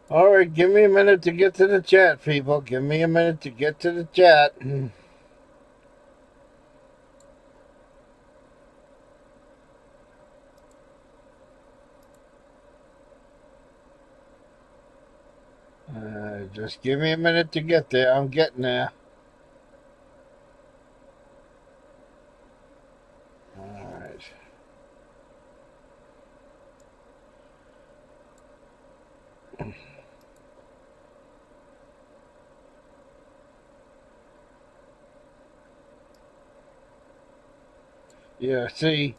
Alright, give me a minute to get to the chat, people. Give me a minute to get to the chat. Just give me a minute to get there. I'm getting there. Alright. Yeah, see,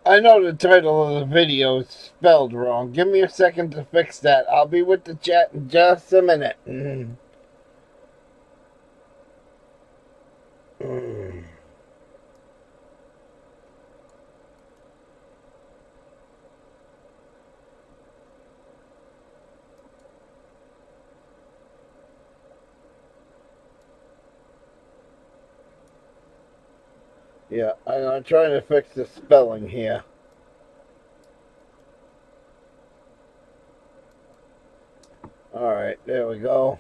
I know the title of the video is spelled wrong. Give me a second to fix that. I'll be with the chat in just a minute. Yeah, I'm trying to fix the spelling here. Alright, there we go.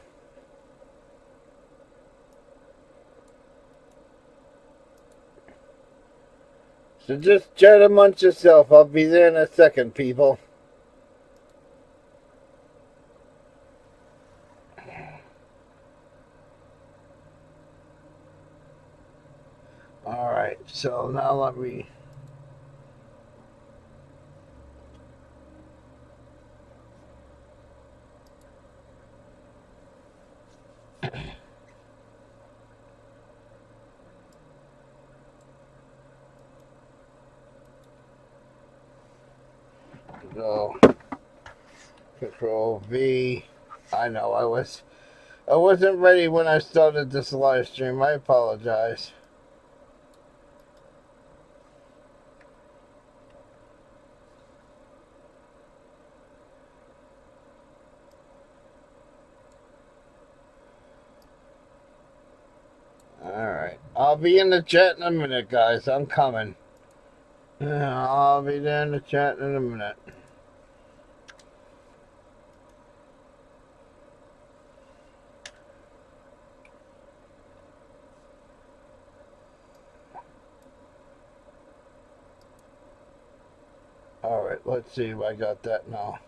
So just chat amongst yourself. I'll be there in a second, people. Alright, so now let me... go Control V. I know I wasn't ready when I started this live stream. I apologize. Alright. I'll be in the chat in a minute, guys. I'm coming. I'll be there in the chat in a minute. Alright, let's see if I got that now.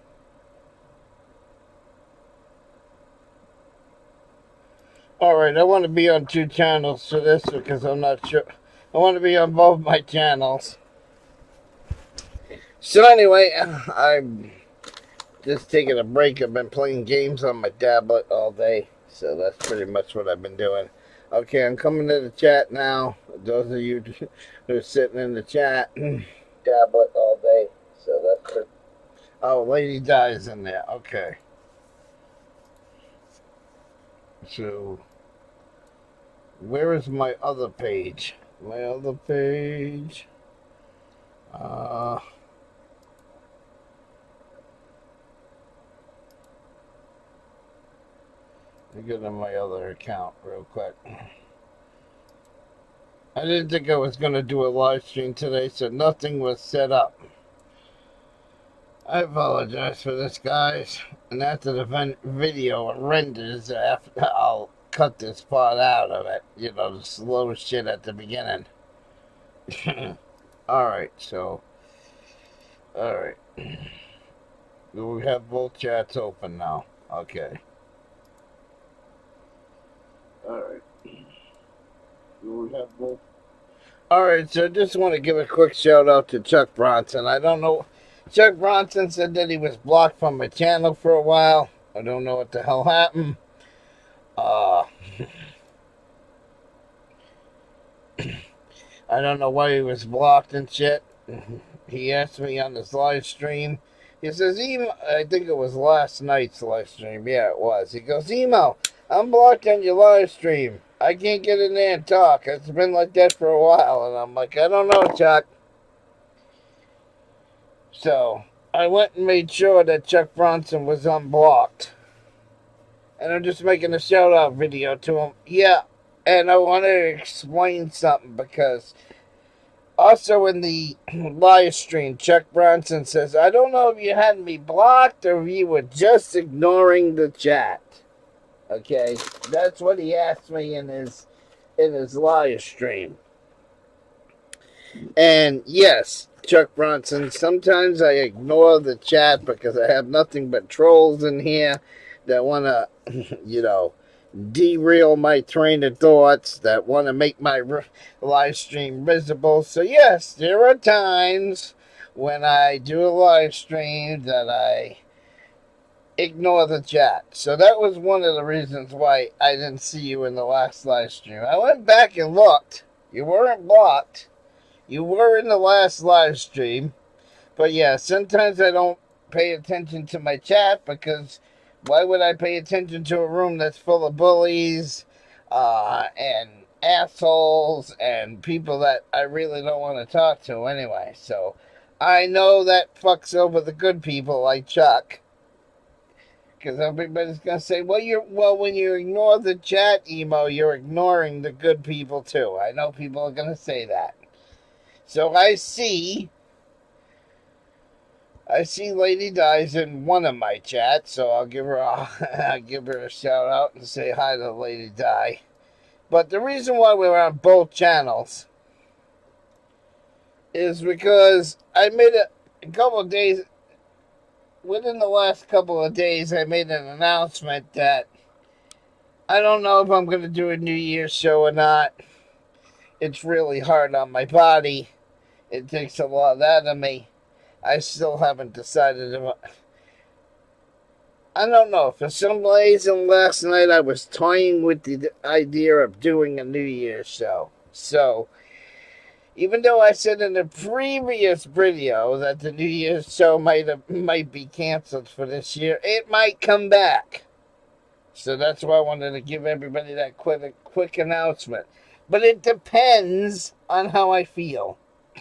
Alright, I want to be on 2 channels for this because I'm not sure. I want to be on both my channels. So anyway, I'm just taking a break. I've been playing games on my tablet all day. So that's pretty much what I've been doing. Okay, I'm coming to the chat now. Those of you who are sitting in the chat. Tablet all day. So that's pretty... Oh, Lady Di's in there. Okay. So... where is my other page? My other page. Let me get on my other account real quick. I didn't think I was going to do a live stream today, so nothing was set up. I apologize for this, guys. And after the video renders, I'll cut this part out of it. You know, the slow shit at the beginning. Alright, so... Alright. We have both chats open now. Okay. Alright. We have both... Alright, so I just want to give a quick shout out to Chuck Bronson. I don't know... Chuck Bronson said that he was blocked from my channel for a while. I don't know what the hell happened. I don't know why he was blocked and shit. He asked me on this live stream. He says, I think it was last night's live stream. Yeah, it was. He goes, Emo, I'm blocked on your live stream. I can't get in there and talk. It's been like that for a while. And I'm like, I don't know, Chuck. So, I went and made sure that Chuck Bronson was unblocked. And I'm just making a shout-out video to him. Yeah, and I want to explain something because Also in the live stream, Chuck Bronson says, I don't know if you had me blocked or if you were just ignoring the chat. Okay, that's what he asked me in his live stream. And yes, Chuck Bronson, sometimes I ignore the chat because I have nothing but trolls in here that want to, derail my train of thoughts, that want to make my live stream visible. So yes, there are times when I do a live stream that I ignore the chat. So that was one of the reasons why I didn't see you in the last live stream. I went back and looked. You weren't blocked. You were in the last live stream. But yeah, sometimes I don't pay attention to my chat because why would I pay attention to a room that's full of bullies and assholes and people that I really don't want to talk to anyway? So I know that fucks over the good people like Chuck. Because everybody's gonna say, well, when you ignore the chat emo, you're ignoring the good people too. I know people are gonna say that. So I see Lady Di's in one of my chats, so I'll give her a shout out and say hi to Lady Di. But the reason why we're on both channels is because I made a couple of days. Within the last couple of days, I made an announcement that I don't know if I'm going to do a New Year's show or not. It's really hard on my body. It takes a lot out of me. I still haven't decided if I don't know. For some reason, last night I was toying with the idea of doing a New Year's show. So, even though I said in a previous video that the New Year's show might be canceled for this year, it might come back. So that's why I wanted to give everybody that quick announcement. But it depends on how I feel.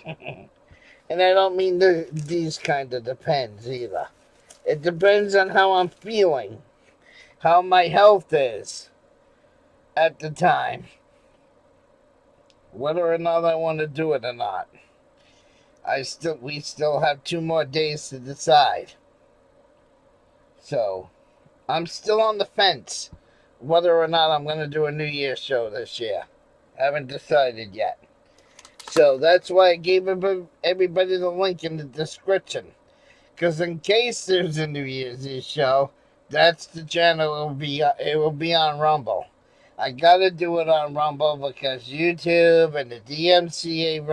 And I don't mean these kind of depends either. It depends on how I'm feeling, how my health is at the time, whether or not I want to do it or not. We still have 2 more days to decide. So, I'm still on the fence whether or not I'm going to do a New Year's show this year. Haven't decided yet. So that's why I gave everybody the link in the description. Because in case there's a New Year's Eve show, that's the channel it will be on Rumble. I gotta do it on Rumble because YouTube and the DMCA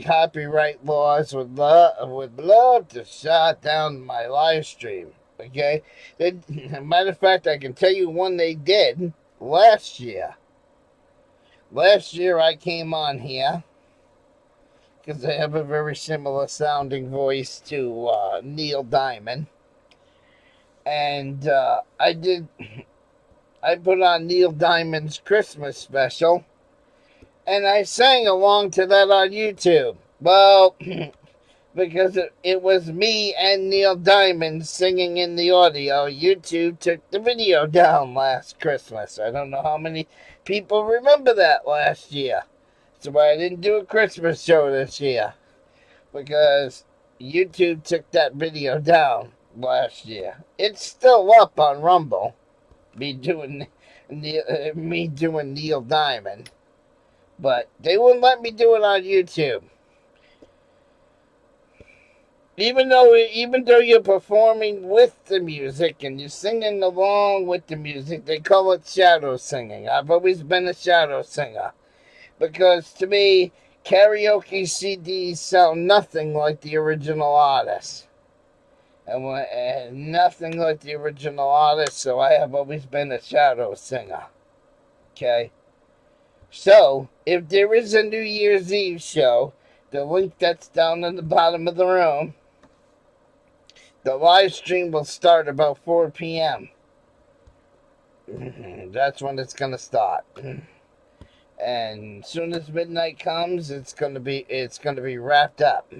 copyright laws would love to shut down my live stream. Okay? Matter of fact, I can tell you one they did last year. Last year I came on here because I have a very similar sounding voice to Neil Diamond. And I put on Neil Diamond's Christmas special, and I sang along to that on YouTube. Well, because it was me and Neil Diamond singing in the audio, YouTube took the video down last Christmas. I don't know how many people remember that last year. That's why I didn't do a Christmas show this year. Because YouTube took that video down last year. It's still up on Rumble. Me doing Neil Diamond. But they wouldn't let me do it on YouTube. Even though you're performing with the music and you're singing along with the music, they call it shadow singing. I've always been a shadow singer. Because to me, karaoke CDs sound nothing like the original artist. And nothing like the original artist, so I have always been a shadow singer. Okay? So, if there is a New Year's Eve show, the link that's down in the bottom of the room, the live stream will start about 4 p.m. That's when it's going to start. And as soon as midnight comes, it's gonna be wrapped up.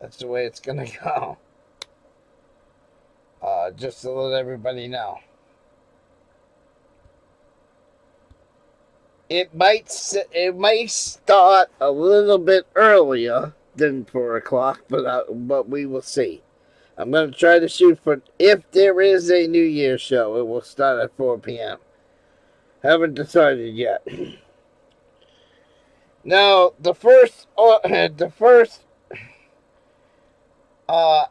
That's the way it's gonna go. Just to let everybody know. it might start a little bit earlier than 4 o'clock, but we will see. I'm going to try to shoot for, if there is a New Year's show, it will start at 4 p.m. Haven't decided yet. Now, uh,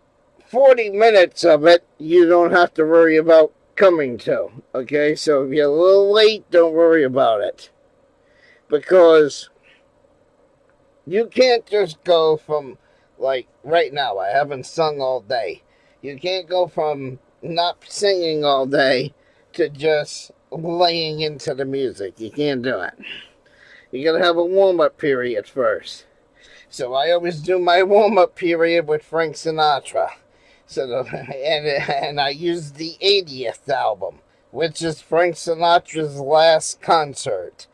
40 minutes of it, you don't have to worry about coming to. Okay, so if you're a little late, don't worry about it. Because you can't just go from, like, right now, I haven't sung all day. You can't go from not singing all day to just laying into the music. You can't do it. You gotta have a warm-up period first. So I always do my warm-up period with Frank Sinatra. And I use the 80th album, which is Frank Sinatra's last concert.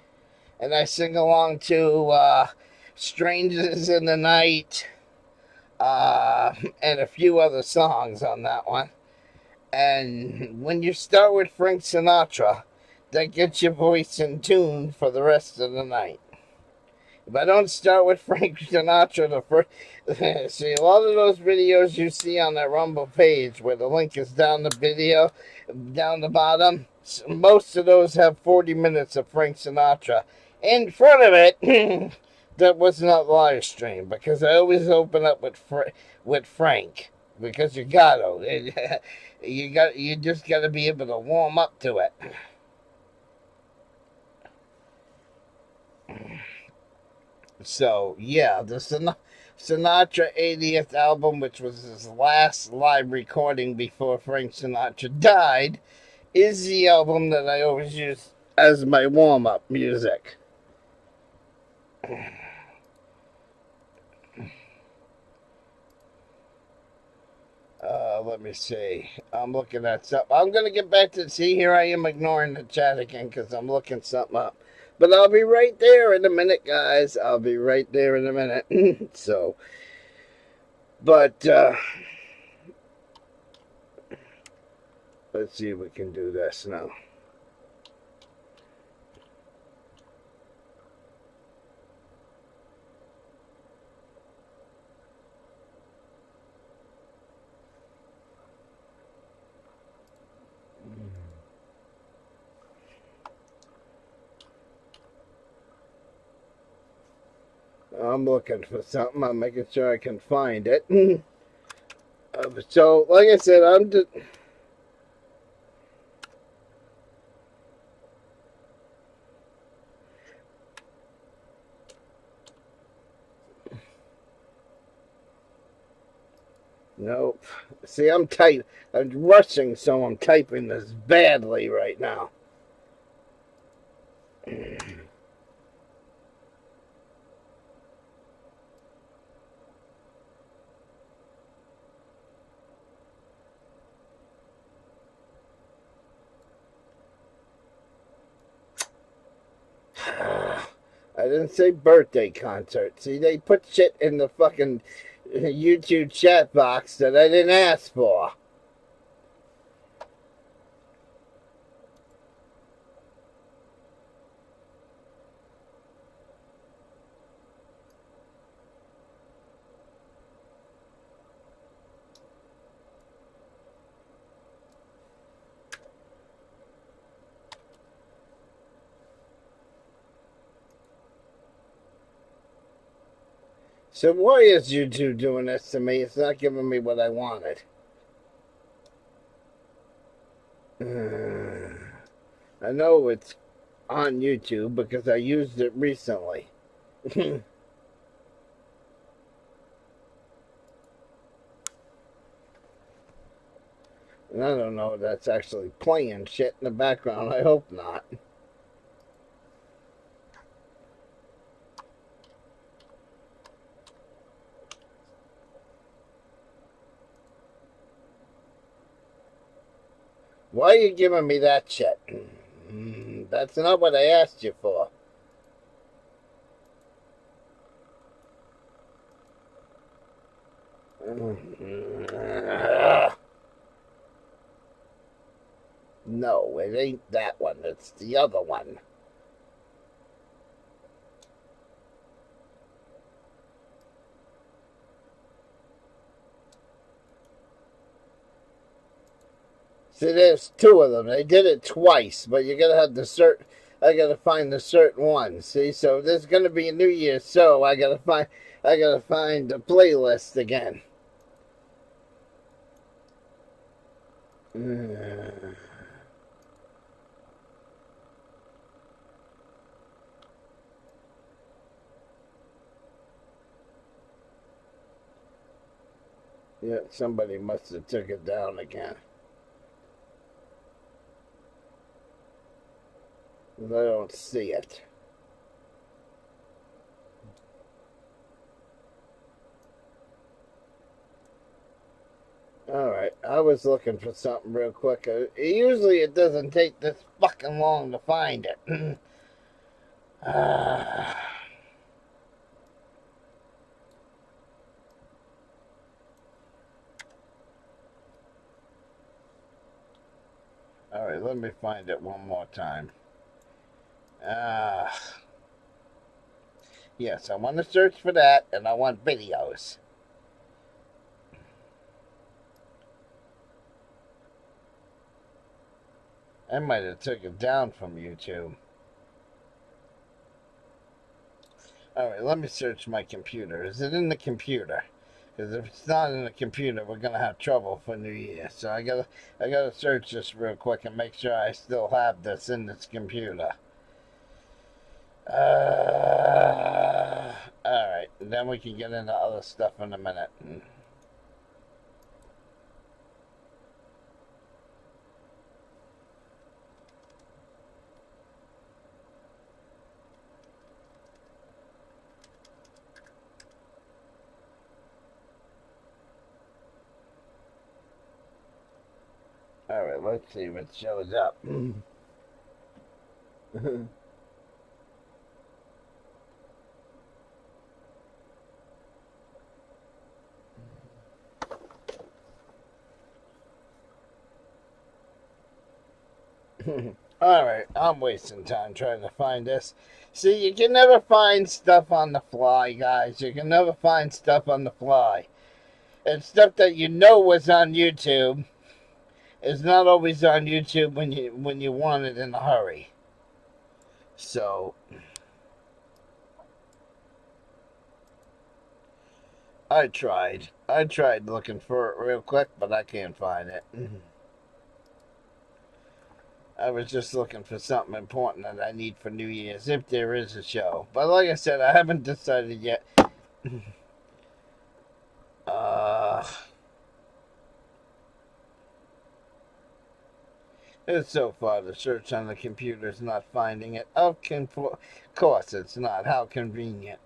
And I sing along to Strangers in the Night, and a few other songs on that one. And when you start with Frank Sinatra, that gets your voice in tune for the rest of the night. If I don't start with Frank Sinatra, the first, see, a lot of those videos you see on that Rumble page where the link is down the video, down the bottom, most of those have 40 minutes of Frank Sinatra in front of it. That was not live stream, because I always open up with Frank, because you gotta. You just gotta be able to warm up to it. So, yeah, the Sinatra 80th album, which was his last live recording before Frank Sinatra died, is the album that I always use as my warm-up music. Let me see. I'm looking at something. I'm going to get back to, see, here I am ignoring the chat again because I'm looking something up. But I'll be right there in a minute, guys. I'll be right there in a minute. So, but, let's see if we can do this now. I'm looking for something. I'm making sure I can find it. So, like I said, I'm just... Nope. See, I'm rushing, so I'm typing this badly right now. I didn't say birthday concert. See, they put shit in the fucking YouTube chat box that I didn't ask for. So why is YouTube doing this to me? It's not giving me what I wanted. I know it's on YouTube because I used it recently. And I don't know if that's actually playing shit in the background. I hope not. Why are you giving me that shit? That's not what I asked you for. No, it ain't that one. It's the other one. See, there's two of them. They did it twice, but you gotta have the cert. I gotta find the certain one. See, so there's gonna be a New Year's, so I gotta find. I gotta find the playlist again. Yeah, somebody must have took it down again. I don't see it. Alright, I was looking for something real quick. Usually it doesn't take this fucking long to find it. Alright, let me find it one more time. Yes, I want to search for that, and I want videos. I might have took it down from YouTube. Alright, let me search my computer. Is it in the computer? Because if it's not in the computer, we're gonna have trouble for New Year. So I gotta search this real quick and make sure I still have this in this computer. Alright, then we can get into other stuff in a minute. Alright, let's see what shows up. Alright, I'm wasting time trying to find this. See, you can never find stuff on the fly, guys. You can never find stuff on the fly. And stuff that you know was on YouTube is not always on YouTube when you want it in a hurry. So I tried looking for it real quick, but I can't find it. I was just looking for something important that I need for New Year's, if there is a show. But like I said, I haven't decided yet. It's so far the search on the computer is not finding it. Of course it's not. How convenient.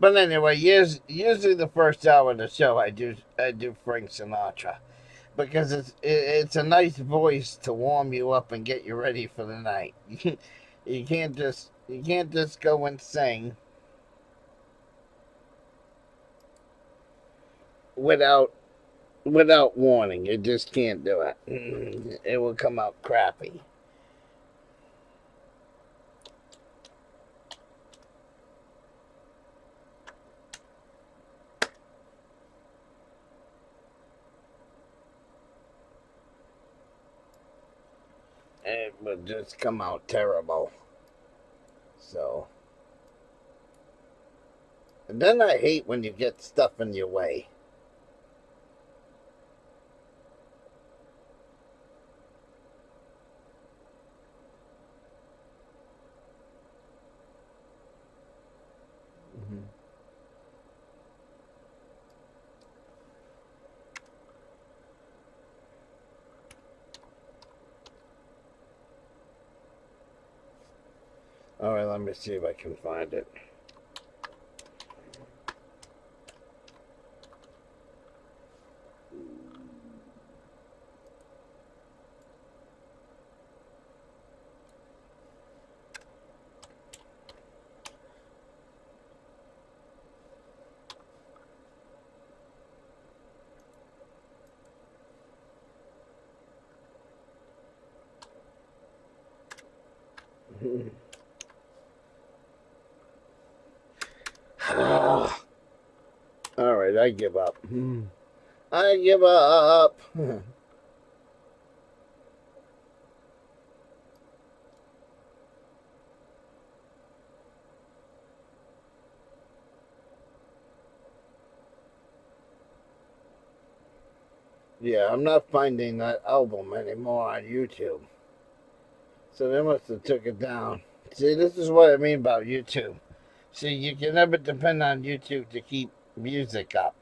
But anyway, usually the first hour of the show I do Frank Sinatra, because it's a nice voice to warm you up and get you ready for the night. You can't just go and sing without warning. You just can't do it. It will come out crappy. It would just come out terrible. So, and then I hate when you get stuff in your way. Alright, let me see if I can find it. Alright, I give up. I give up. Yeah, I'm not finding that album anymore on YouTube. So they must have took it down. See, this is what I mean about YouTube. See, you can never depend on YouTube to keep music up.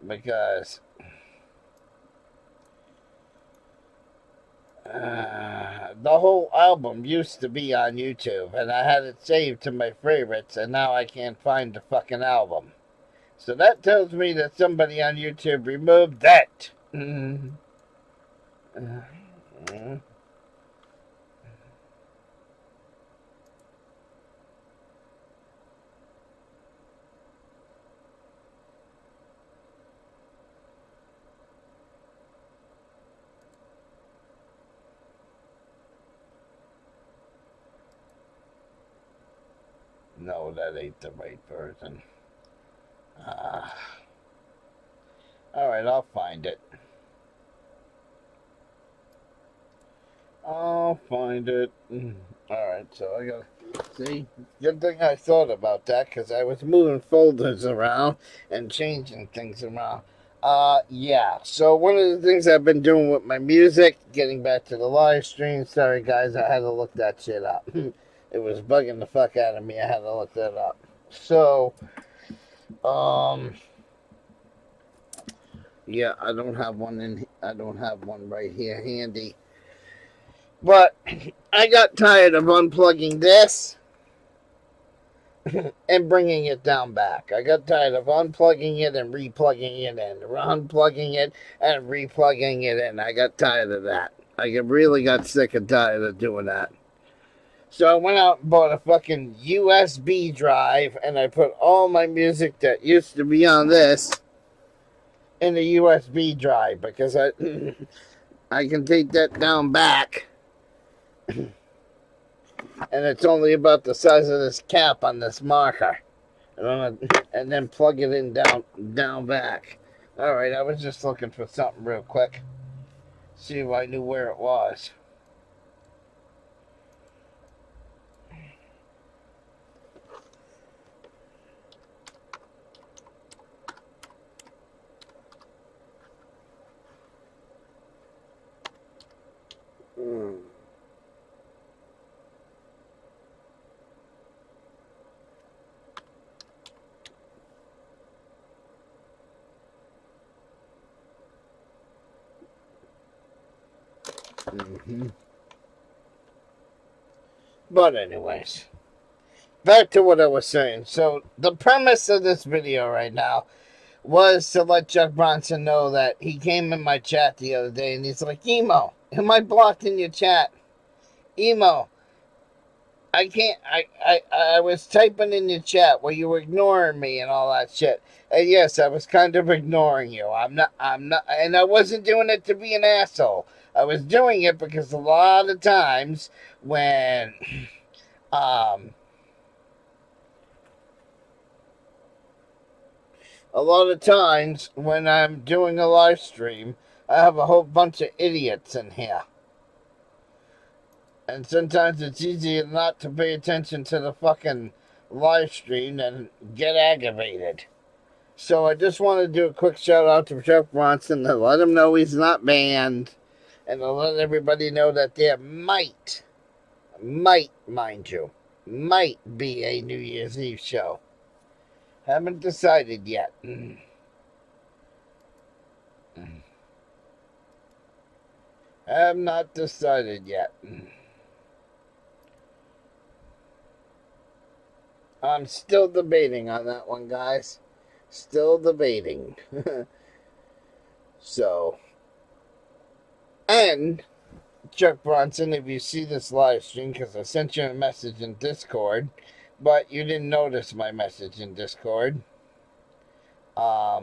Because the whole album used to be on YouTube, and I had it saved to my favorites, and now I can't find the fucking album. So that tells me that somebody on YouTube removed that. No, that ain't the right version. Alright, I'll find it. I'll find it. Alright, so I gotta... See? Good thing I thought about that, because I was moving folders around and changing things around. Yeah. So one of the things I've been doing with my music, getting back to the live stream, sorry guys, I had to look that shit up. It was bugging the fuck out of me. I had to look that up. So, yeah, I don't have one right here handy. But I got tired of unplugging this and bringing it down back. I got tired of unplugging it and replugging it in. Unplugging it and replugging it in. I got tired of that. I really got sick and tired of doing that. So I went out and bought a fucking USB drive, and I put all my music that used to be on this in the USB drive, because I can take that down back. And it's only about the size of this cap on this marker. And then plug it in down back. Alright, I was just looking for something real quick. See if I knew where it was. But anyways, back to what I was saying. So the premise of this video right now was to let Chuck Bronson know that he came in my chat the other day and he's like, Emo, am I blocked in your chat? Emo, I can't, I was typing in your chat where you were ignoring me and all that shit. And yes, I was kind of ignoring you. I'm not, and I wasn't doing it to be an asshole. I was doing it because a lot of times when, a lot of times when I'm doing a live stream, I have a whole bunch of idiots in here. And sometimes it's easier not to pay attention to the fucking live stream and get aggravated. So I just want to do a quick shout out to Chuck Bronson to let him know he's not banned. And to let everybody know that there might, mind you, might be a New Year's Eve show. Haven't decided yet. Have not decided yet. I'm still debating on that one, guys. Still debating. So, and Chuck Bronson, if you see this live stream, because I sent you a message in Discord, but you didn't notice my message in Discord. Or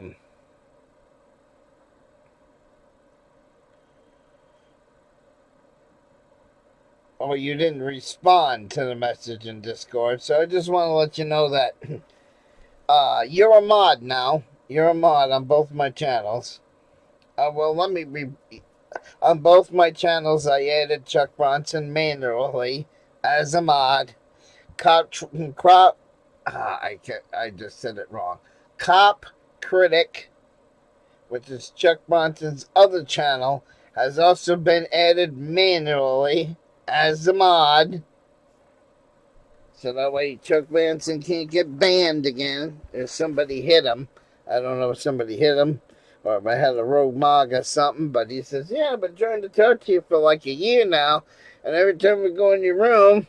you didn't respond to the message in Discord, so I just want to let you know that you're a mod now. You're a mod on both my channels. Well, let me be. On both my channels, I added Chuck Bronson manually as a mod. Crop. I just said it wrong. Cop Critic, which is Chuck Bronson's other channel, has also been added manually as a mod. So that way Chuck Bronson can't get banned again if somebody hit him. I don't know if somebody hit him or if I had a rogue mog or something, but he says, yeah, I've been trying to talk to you for like a year now, and every time we go in your room,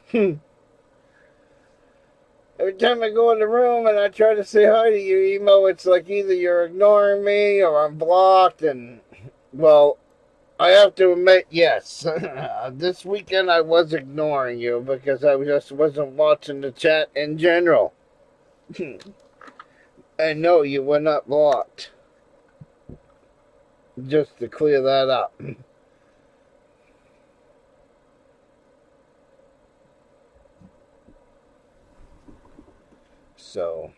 every time I go in the room and I try to say hi to you, emo, it's like either you're ignoring me or I'm blocked, and, well, I have to admit, yes. This weekend I was ignoring you because I just wasn't watching the chat in general. And no, you were not blocked. Just to clear that up. So,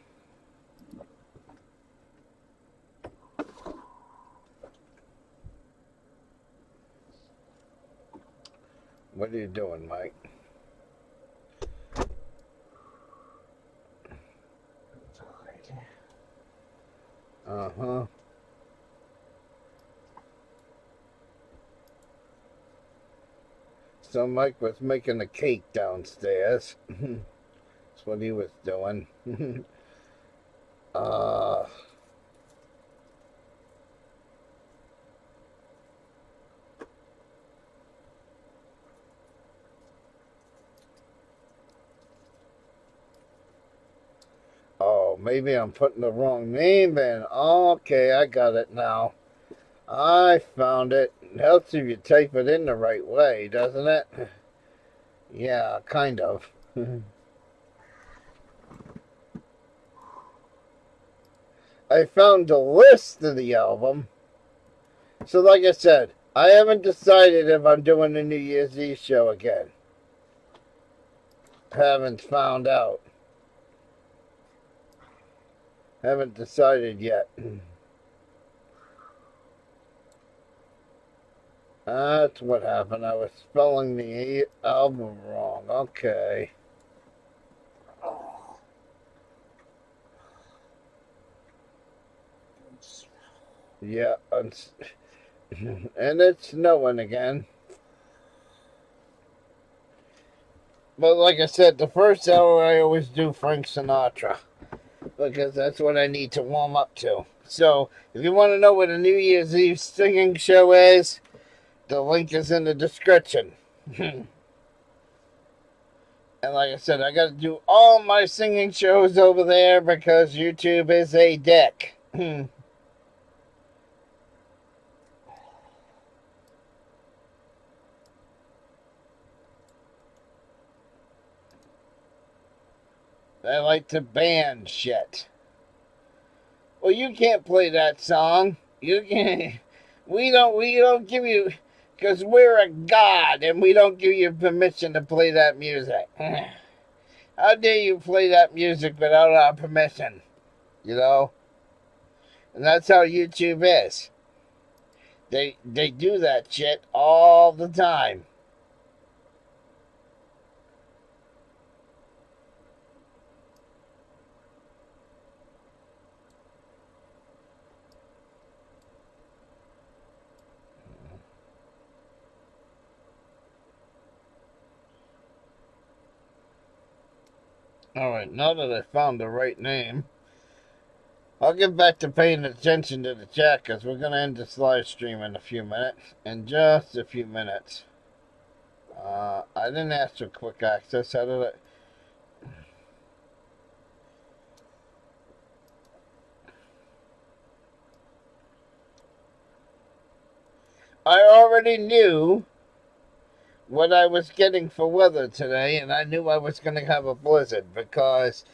what are you doing, Mike? Uh-huh. So Mike was making a cake downstairs. That's what he was doing. Oh, maybe I'm putting the wrong name in. Okay, I got it now. I found it. It helps if you type it in the right way, doesn't it? Yeah, kind of. I found the list of the album. So like I said, I haven't decided if I'm doing the New Year's Eve show again. Haven't found out. Haven't decided yet. That's what happened. I was spelling the album wrong. Okay. Yeah, and it's snowing again. But like I said, the first hour I always do Frank Sinatra. Because that's what I need to warm up to. So, if you want to know what a New Year's Eve singing show is, the link is in the description. And like I said, I got to do all my singing shows over there because YouTube is a dick. They like to ban shit. Well, you can't play that song. You can't. We don't give you, because we're a god and we don't give you permission to play that music. How dare you play that music without our permission? You know? And that's how YouTube is. They do that shit all the time. Alright, now that I found the right name, I'll get back to paying attention to the chat because we're going to end this live stream in a few minutes. In just a few minutes. I didn't ask for quick access. How did I already knew what I was getting for weather today, and I knew I was going to have a blizzard because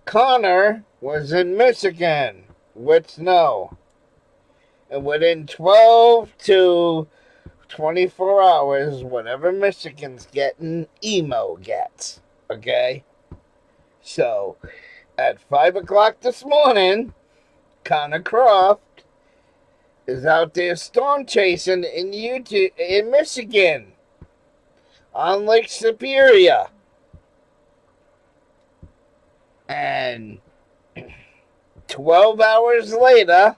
Connor was in Michigan with snow. And within 12 to 24 hours, whatever Michigan's getting, emo gets. Okay? So, at 5 o'clock this morning, Connor Croft is out there storm chasing in Michigan on Lake Superior. And 12 hours later,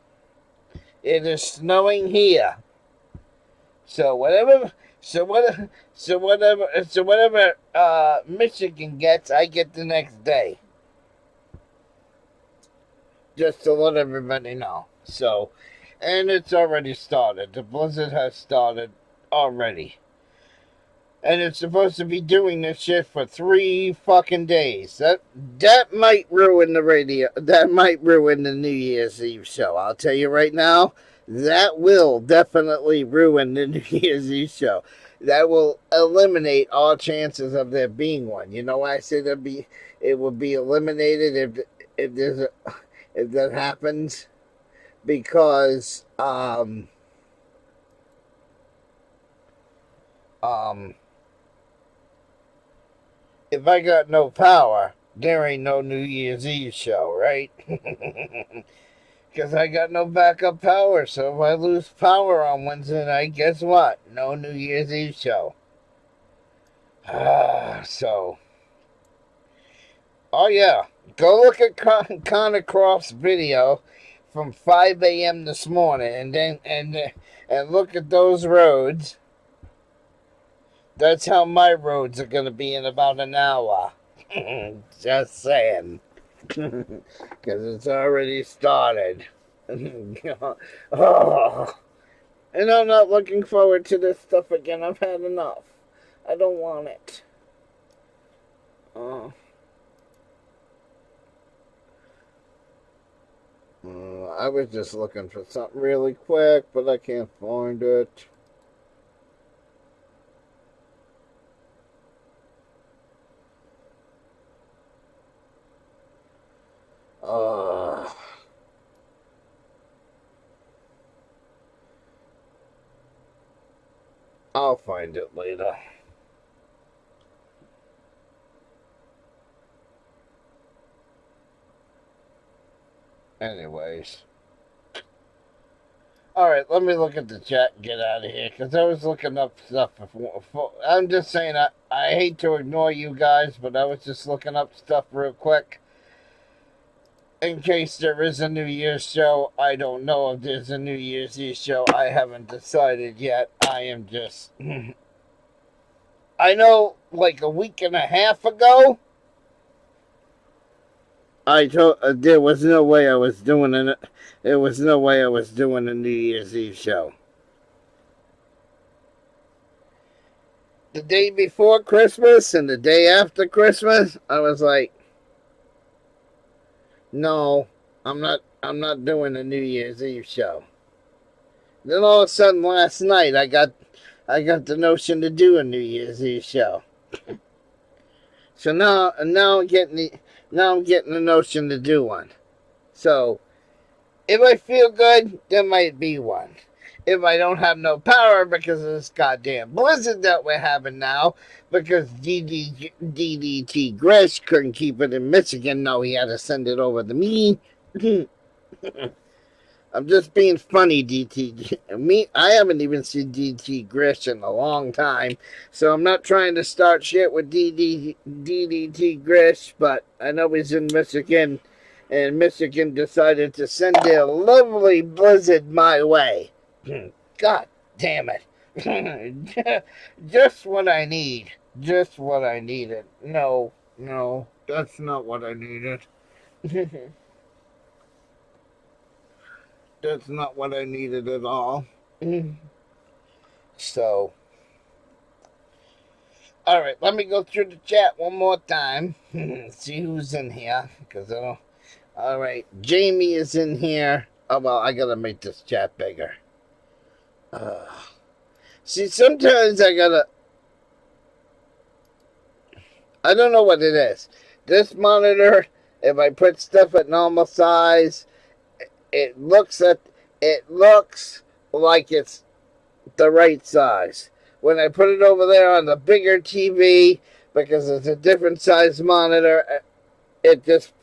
it is snowing here. So whatever Michigan gets, I get the next day. Just to let everybody know. So, and it's already started. The blizzard has started already. And it's supposed to be doing this shit for 3 fucking days. That might ruin the radio. That might ruin the New Year's Eve show. I'll tell you right now, that will definitely ruin the New Year's Eve show. That will eliminate all chances of there being one. You know why I say it will be eliminated if that happens? Because if I got no power, there ain't no New Year's Eve show, right? Because I got no backup power, so if I lose power on Wednesday night, guess what? No New Year's Eve show. So, oh yeah, go look at Connor Croft's video from 5 a.m. this morning, and look at those roads. That's how my roads are going to be in about an hour. Just saying. Because it's already started. Oh. And I'm not looking forward to this stuff again. I've had enough. I don't want it. I was just looking for something really quick, but I can't find it. I'll find it later. Anyways. Alright, let me look at the chat and get out of here, because I was looking up stuff before. I'm just saying, I hate to ignore you guys, but I was just looking up stuff real quick. In case there is a New Year's show. I don't know if there's a New Year's Eve show. I haven't decided yet. I am just... I know, like a week and a half ago, there was no way I was doing it. There was no way I was doing a New Year's Eve show. The day before Christmas and the day after Christmas, I was like, no, I'm not doing a New Year's Eve show. Then all of a sudden last night I got the notion to do a New Year's Eve show. So now I'm getting the notion to do one. So if I feel good, there might be one. If I don't have no power because of this goddamn blizzard that we're having now, because DDT Grish couldn't keep it in Michigan, no, he had to send it over to me. I'm just being funny, I haven't even seen DDT Grish in a long time, so I'm not trying to start shit with DDT Grish, but I know he's in Michigan, and Michigan decided to send their lovely blizzard my way. God damn it. Just what I need. Just what I needed. No, that's not what I needed. That's not what I needed at all. So, alright, let me go through the chat one more time. See who's in here. Because I don't... Alright, Jamie is in here. Oh, well, I gotta make this chat bigger. See, sometimes I don't know what it is. This monitor, if I put stuff at normal size, it looks like it's the right size. When I put it over there on the bigger TV, because it's a different size monitor, it just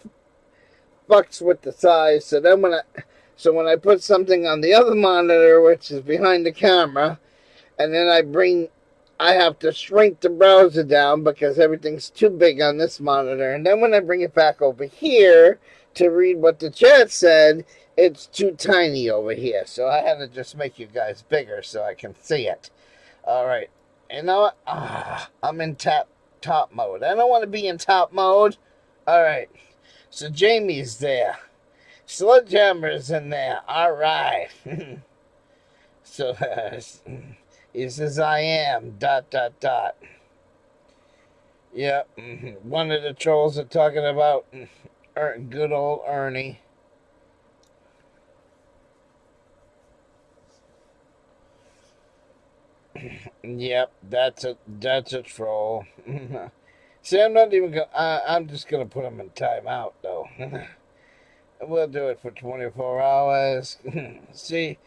fucks with the size. So then So when I put something on the other monitor, which is behind the camera, and then I have to shrink the browser down because everything's too big on this monitor. And then when I bring it back over here to read what the chat said, it's too tiny over here. So I had to just make you guys bigger so I can see it. All right. You know what? I'm in top mode. I don't want to be in top mode. All right. So Jamie's there. Sledgehammer's in there. All right. So he says, I am, ... Yep. One of the trolls are talking about good old Ernie. Yep, that's a troll. See, I'm not even gonna. I'm just gonna put him in timeout, though. We'll do it for 24 hours. See,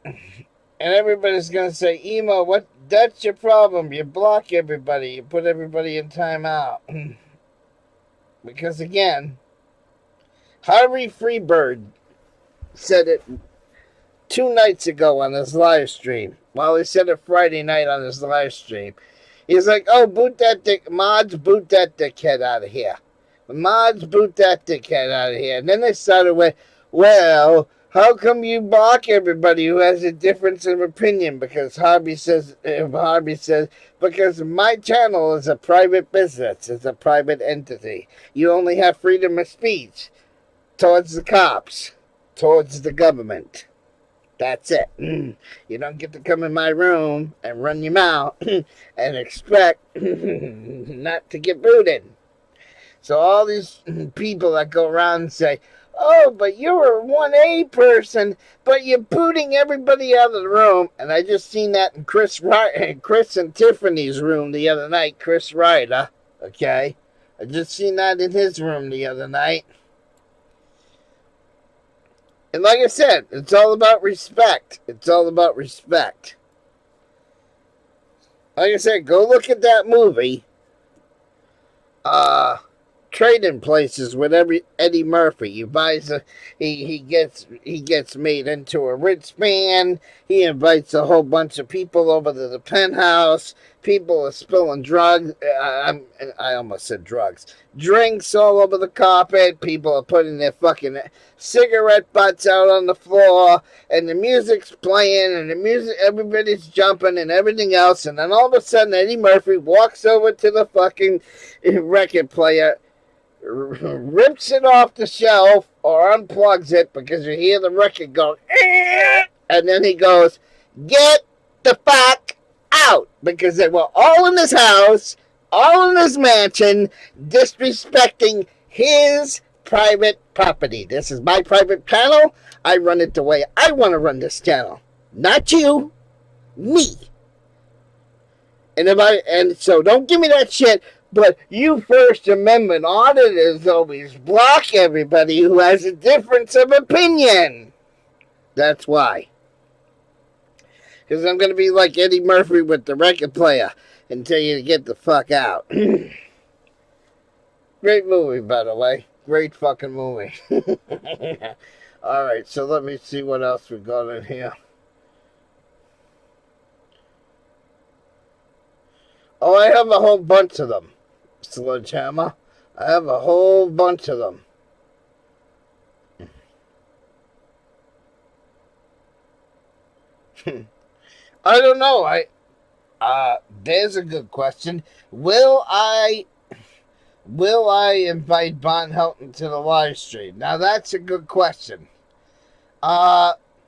and everybody's gonna say, "Emo, what? That's your problem. You block everybody. You put everybody in timeout." Because again, Harvey Freebird said it 2 nights ago on his live stream. Well, he said it Friday night on his live stream. He's like, "Oh, boot that dick, mods, boot that dickhead out of here. Mods, boot that dickhead out of here." And then they started with, "Well, how come you block everybody who has a difference of opinion?" Because Harvey says, because my channel is a private business. It's a private entity. You only have freedom of speech towards the cops, towards the government. That's it. You don't get to come in my room and run your mouth and expect not to get booted. So all these people that go around and say, "Oh, but you're a 1A person, but you're booting everybody out of the room." And I just seen that in Chris and Tiffany's room the other night. Chris Ryder, okay? I just seen that in his room the other night. And like I said, it's all about respect. It's all about respect. Like I said, go look at that movie. Trading Places with Eddie Murphy. He gets made into a rich man. He invites a whole bunch of people over to the penthouse. People are spilling drugs. I almost said drugs. Drinks all over the carpet. People are putting their fucking cigarette butts out on the floor, and the music's playing, and everybody's jumping and everything else. And then all of a sudden, Eddie Murphy walks over to the fucking record player, rips it off the shelf or unplugs it because you hear the record go, and then he goes, "Get the fuck out," because they were all in his house, all in his mansion, disrespecting his private property. This is my private channel. I run it the way I want to run this channel. Not you. Me. And so don't give me that shit. But you First Amendment auditors always block everybody who has a difference of opinion. That's why. Because I'm going to be like Eddie Murphy with the record player and tell you to get the fuck out. Great movie, by the way. Great fucking movie. Alright, so let me see what else we got in here. Oh, I have a whole bunch of them. Sledgehammer. I have a whole bunch of them. I don't know. There's a good question. Will I invite Von Helton to the live stream? Now that's a good question.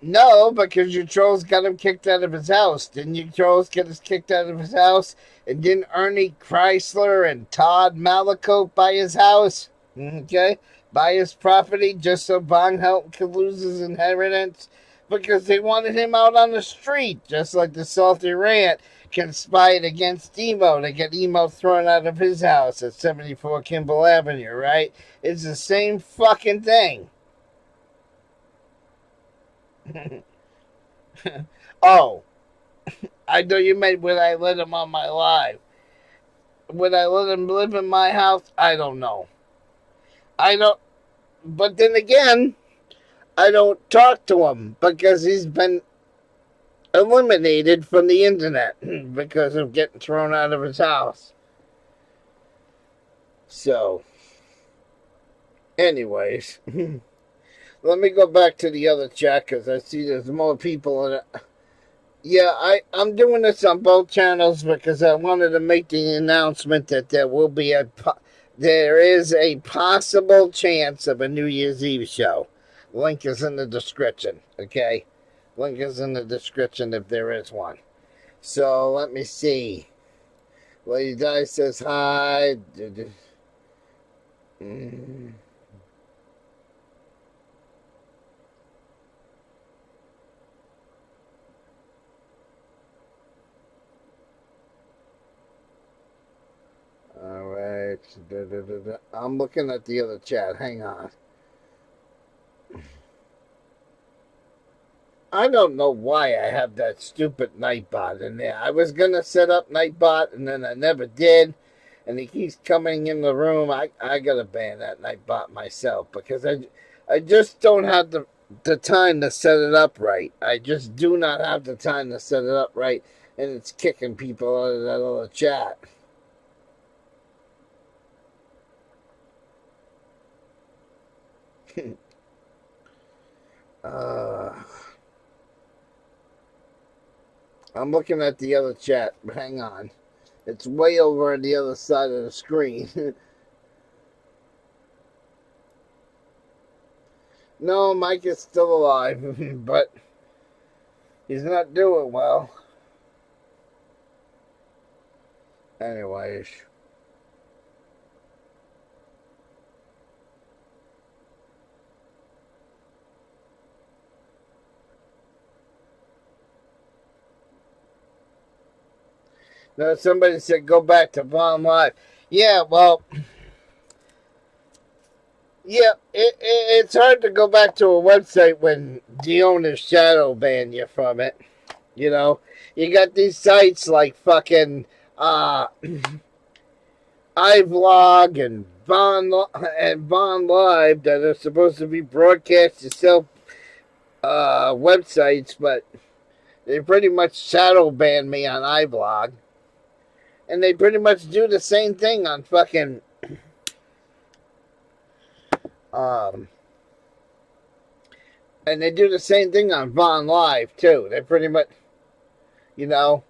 No, because your trolls got him kicked out of his house. Didn't your trolls get us kicked out of his house? And didn't Ernie Chrysler and Todd Malakote buy his house? Okay? Buy his property just so Von Helton could lose his inheritance? Because they wanted him out on the street, just like the Salty Rant conspired against Emo to get Emo thrown out of his house at 74 Kimball Avenue, right? It's the same fucking thing. Oh, I know you meant would I let him on my live? Would I let him live in my house? I don't know. I don't. But then again, I don't talk to him because he's been eliminated from the internet because of getting thrown out of his house. So, anyways, let me go back to the other chat because I see there's more people in it. Yeah, I'm doing this on both channels because I wanted to make the announcement that there is a possible chance of a New Year's Eve show. Link is in the description, okay? Link is in the description if there is one. So, let me see. Lady Di says hi. Alright. I'm looking at the other chat. Hang on. I don't know why I have that stupid Nightbot in there. I was going to set up Nightbot and then I never did. And he keeps coming in the room. I got to ban that Nightbot myself because I just don't have the time to set it up right. I just do not have the time to set it up right. And it's kicking people out of that other chat. I'm looking at the other chat. Hang on. It's way over on the other side of the screen. No, Mike is still alive, but he's not doing well. Anyways. No, somebody said go back to Vaughn Live. Yeah, well, yeah, it's hard to go back to a website when the owners shadow ban you from it. You know, you got these sites like fucking iVlog and Vaughn Live that are supposed to be broadcast yourself websites, but they pretty much shadow ban me on iVlog. And they pretty much do the same thing on fucking and they do the same thing on Vaughn Live too. They pretty much, you know,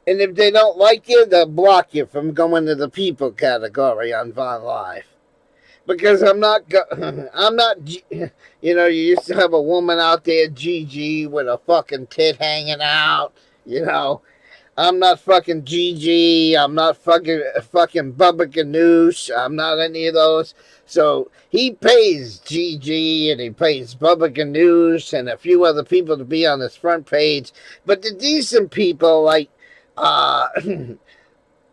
and if they don't like you, they'll block you from going to the people category on Vaughn Live. Because I'm not, you know, you used to have a woman out there, Gigi, with a fucking tit hanging out, you know. I'm not fucking Gigi. I'm not fucking Bubba Ganoush. I'm not any of those. So he pays Gigi and he pays Bubba Ganoush and a few other people to be on his front page. But the decent people like the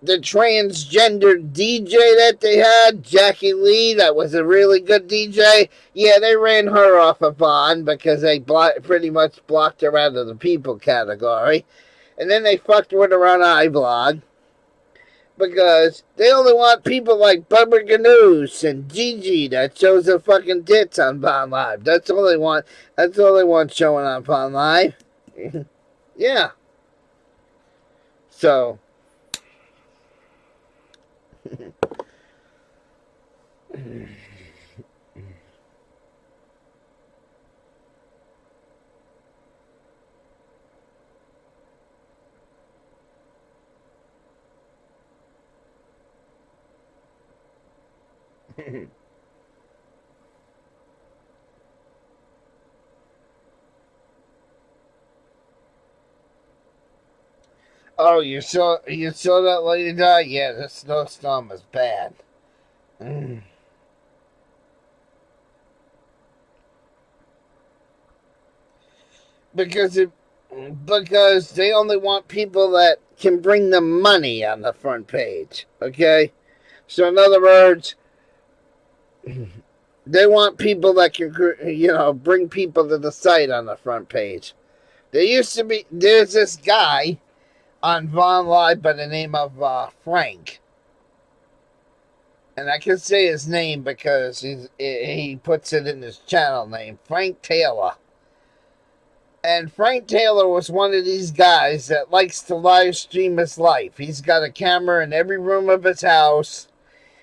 transgender DJ that they had, Jackie Lee, that was a really good DJ. Yeah, they ran her off of Vaughn because they pretty much blocked her out of the people category. And then they fucked with her on iVlog because they only want people like Bubba Ganoush and Gigi that shows their fucking tits on Vaughn Live. That's all they want. That's all they want showing on Vaughn Live. Yeah. So. Oh, you saw that lady die? Yeah, the snowstorm was bad. Because they only want people that can bring them money on the front page. Okay? So in other words, they want people that can, you know, bring people to the site on the front page. There's this guy on Vaughn Live by the name of Frank. and I can say his name because he puts it in his channel name, Frank Taylor. And Frank Taylor was one of these guys that likes to live stream his life. He's got a camera in every room of his house.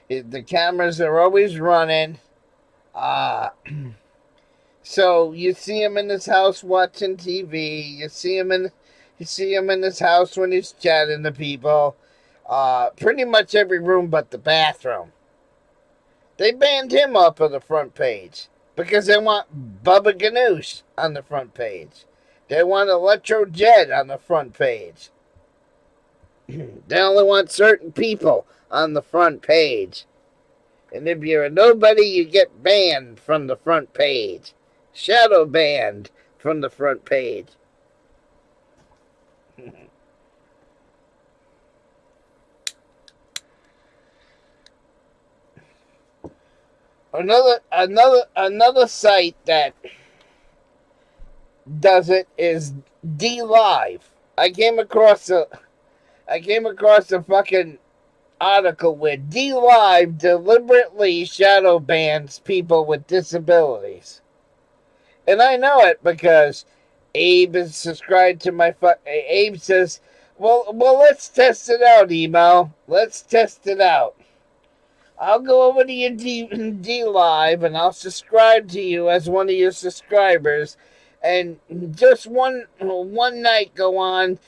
The cameras are always running. So you see him in his house watching TV. You see him in his house when he's chatting to people. Pretty much every room but the bathroom. They banned him off of the front page because they want Bubba Ganoush on the front page. They want Electro Jet on the front page. They only want certain people on the front page. And if you're a nobody, you get banned from the front page. Shadow banned from the front page. Another site that does it is D-Live. I came across a fucking article where D-Live deliberately shadow bans people with disabilities. And I know it because Abe is subscribed to my Abe says, well, let's test it out, Emo. Let's test it out. I'll go over to your D-Live and I'll subscribe to you as one of your subscribers. And just one night go on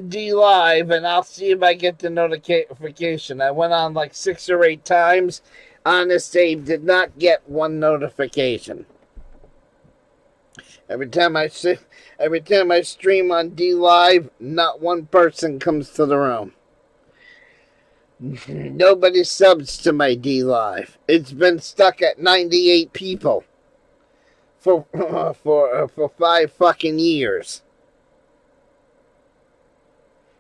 D-Live and I'll see if I get the notification. I went on like 6 or 8 times. Honest Abe did not get one notification. Every time I stream on D-Live, not one person comes to the room. Nobody subs to my D-Live. It's been stuck at 98 people for 5 fucking years.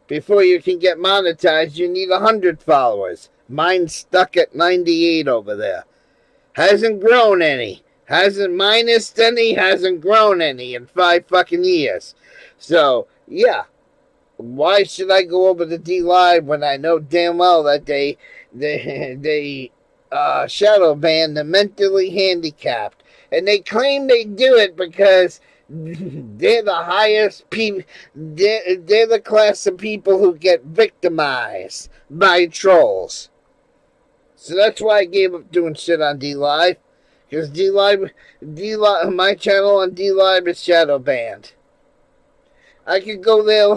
Before you can get monetized, you need 100 followers. Mine's stuck at 98 over there. Hasn't grown any. Hasn't minused any, hasn't grown any in 5 fucking years. So, yeah. Why should I go over to D-Live when I know damn well that they shadow ban the mentally handicapped? And they claim they do it because they're the highest people, they're the class of people who get victimized by trolls. So that's why I gave up doing shit on D-Live. Because D-Live, my channel on D-Live is shadow banned. I could go there,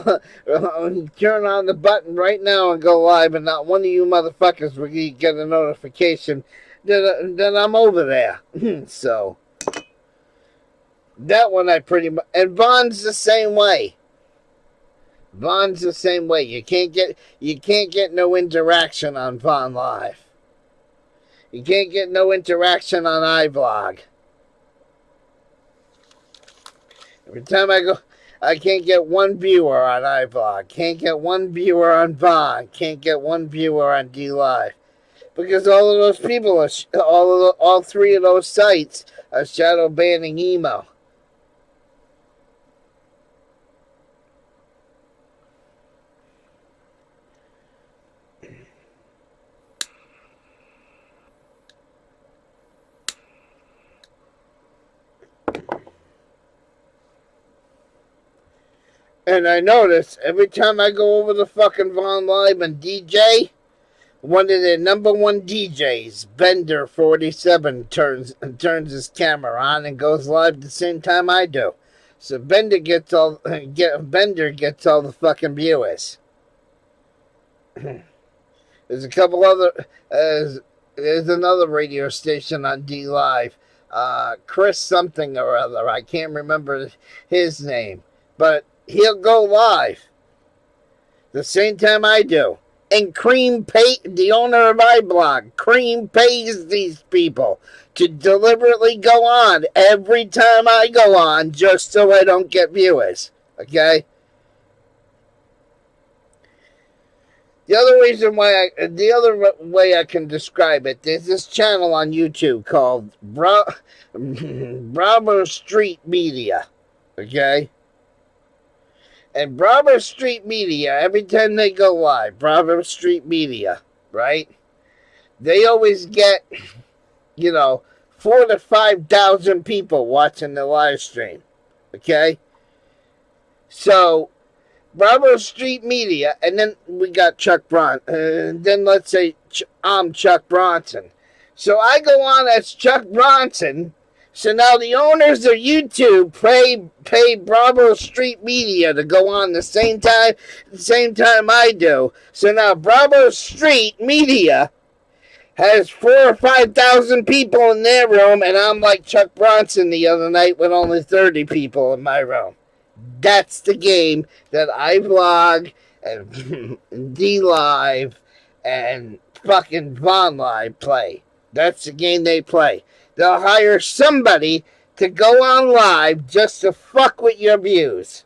turn on the button right now and go live, and not one of you motherfuckers will get a notification that I'm over there. So, that one I pretty much... And Vaughn's the same way. Vaughn's the same way. You can't get no interaction on Vaughn Live. You can't get no interaction on iVlog. Every time I go... I can't get one viewer on iVlog. Can't get one viewer on Vaughn. Can't get one viewer on D-Live. Because all of those people, all 3 of those sites are shadow banning emo. And I notice every time I go over to fucking Vaughn Live and DJ, one of their number 1 DJs, Bender 47, turns his camera on and goes live the same time I do. So Bender gets all the fucking viewers. There's a couple other there's another radio station on D-Live, Chris something or other. I can't remember his name, but he'll go live the same time I do. And Cream the owner of iBlog, Cream pays these people to deliberately go on every time I go on just so I don't get viewers. Okay? The other way I can describe it, there's this channel on YouTube called Bravo Street Media. Okay? And Bravo Street Media, every time they go live, Bravo Street Media, right? they always get, 4,000 to 5,000 people watching the live stream. Okay? So, Bravo Street Media, and then we got Chuck Bronson. And then let's say I'm Chuck Bronson. So I go on as Chuck Bronson. So now the owners of YouTube pay Bravo Street Media to go on the same time I do. So now Bravo Street Media has 4,000 or 5,000 people in their room, and I'm like Chuck Bronson the other night with only 30 people in my room. That's the game that I vlog and D-Live and fucking Von Live play. That's the game they play. They'll hire somebody to go on live just to fuck with your views.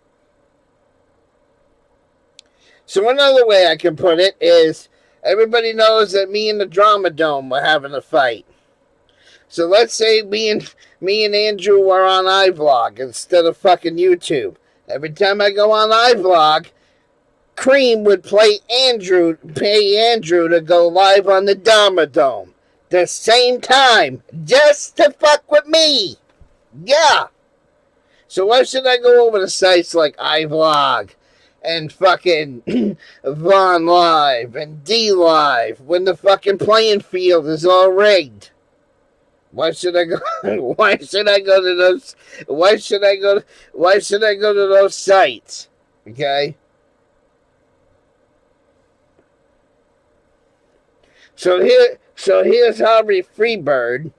So another way I can put it is, everybody knows that me and the Drama Dome were having a fight. So let's say me and Andrew are on iVlog instead of fucking YouTube. Every time I go on iVlog, Cream would pay Andrew to go live on the Drama Dome. The same time, just to fuck with me. Yeah. So why should I go over to sites like iVlog and fucking Von Live and D Live when the fucking playing field is all rigged? Why should I go? Why should I go to those? Why should I go to those sites? Okay. So here's Harvey Freebird.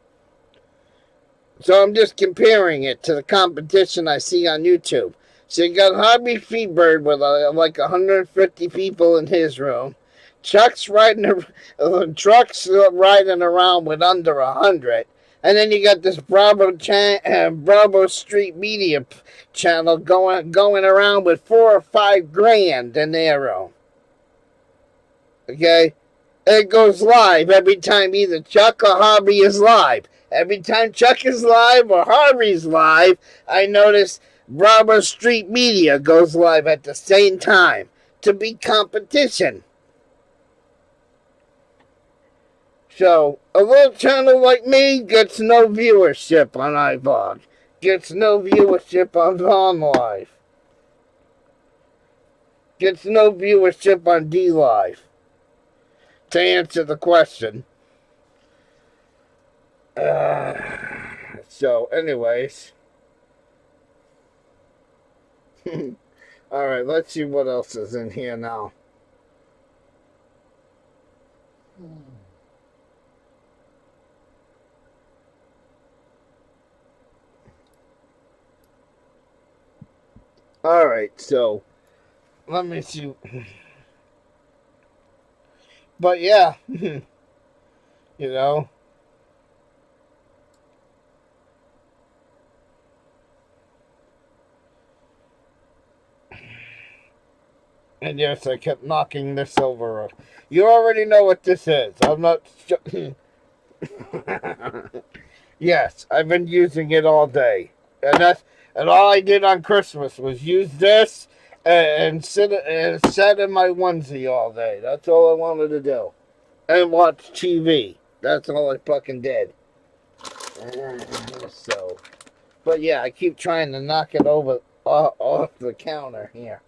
So I'm just comparing it to the competition I see on YouTube. So you got Harvey Freebird with like 150 people in his room. Chuck's riding around with under 100. And then you got this Bravo Street Media channel going around with 4 or 5 grand in their room. Okay? It goes live every time either Chuck or Harvey is live. Every time Chuck is live or Harvey's live, I notice Bravo Street Media goes live at the same time to be competition. So, a little channel like me gets no viewership on iVlog. Gets no viewership on Von Live. Gets no viewership on D Live. To answer the question. So, anyways. Alright, let's see what else is in here now. Alright, so let me see. But yeah, you know. And yes, I kept knocking this over. You already know what this is. I'm not. Yes, I've been using it all day, and all I did on Christmas was use this and sit in my onesie all day. That's all I wanted to do, and watch TV. That's all I fucking did. So, but yeah, I keep trying to knock it over off the counter here.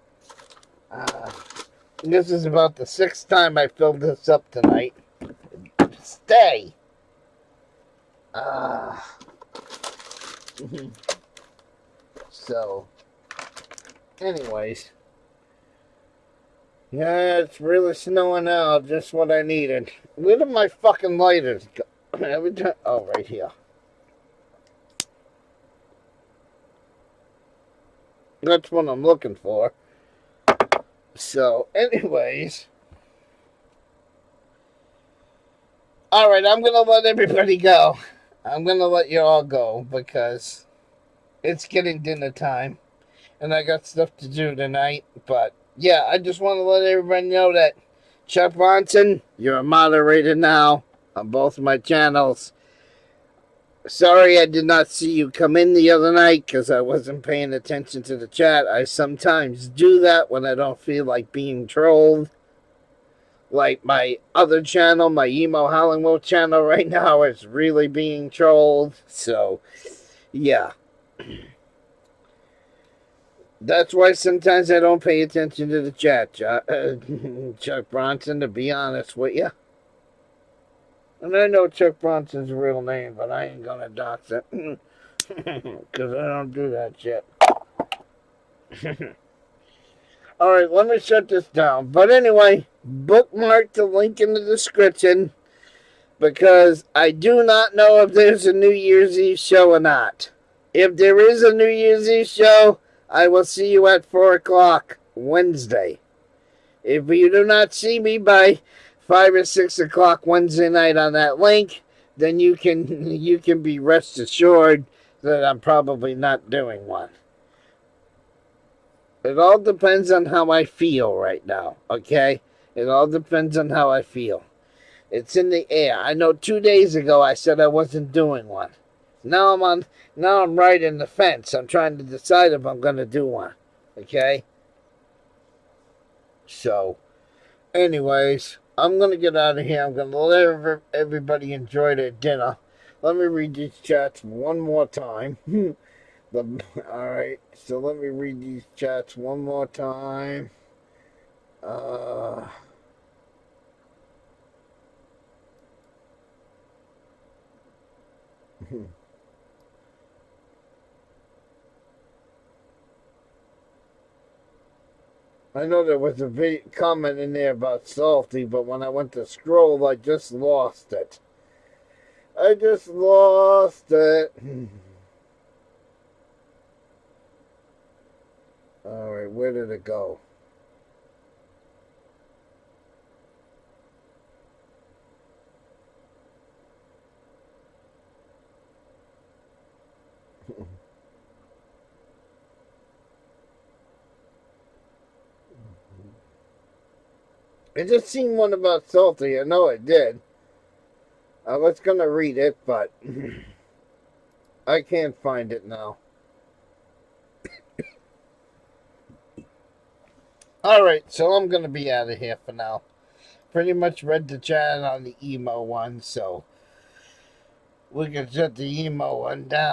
This is about the 6th time I filled this up tonight. Stay. So, anyways. Yeah, it's really snowing out. Just what I needed. Where did my fucking lighters go? Every time. Oh, right here. That's what I'm looking for. So, anyways. Alright, I'm going to let everybody go. I'm going to let you all go because it's getting dinner time. And I got stuff to do tonight. But, yeah, I just want to let everybody know that Chuck Bronson, you're a moderator now on both of my channels. Sorry I did not see you come in the other night because I wasn't paying attention to the chat. I sometimes do that when I don't feel like being trolled. Like my other channel, my Emo Howling Wolf channel right now is really being trolled. So, yeah. That's why sometimes I don't pay attention to the chat, Chuck Bronson, to be honest with you. And I know Chuck Bronson's real name, but I ain't gonna dox it. Because I don't do that shit. Alright, let me shut this down. But anyway, bookmark the link in the description. Because I do not know if there's a New Year's Eve show or not. If there is a New Year's Eve show, I will see you at 4 o'clock Wednesday. If you do not see me by 5 or 6 o'clock Wednesday night on that link, then you can be rest assured that I'm probably not doing one. It all depends on how I feel right now, okay? It all depends on how I feel. It's in the air. I know 2 days ago I said I wasn't doing one. Now I'm right in the fence. I'm trying to decide if I'm going to do one. Okay? So, anyways, I'm going to get out of here. I'm going to let everybody enjoy their dinner. Let me read these chats one more time. Alright, so let me read these chats one more time. I know there was a comment in there about salty, but when I went to scroll, I just lost it. I just lost it. Alright, where did it go? I just seen one about salty. I know I did. I was going to read it, but I can't find it now. Alright, so I'm going to be out of here for now. Pretty much read the chat on the emo one, so we can shut the emo one down.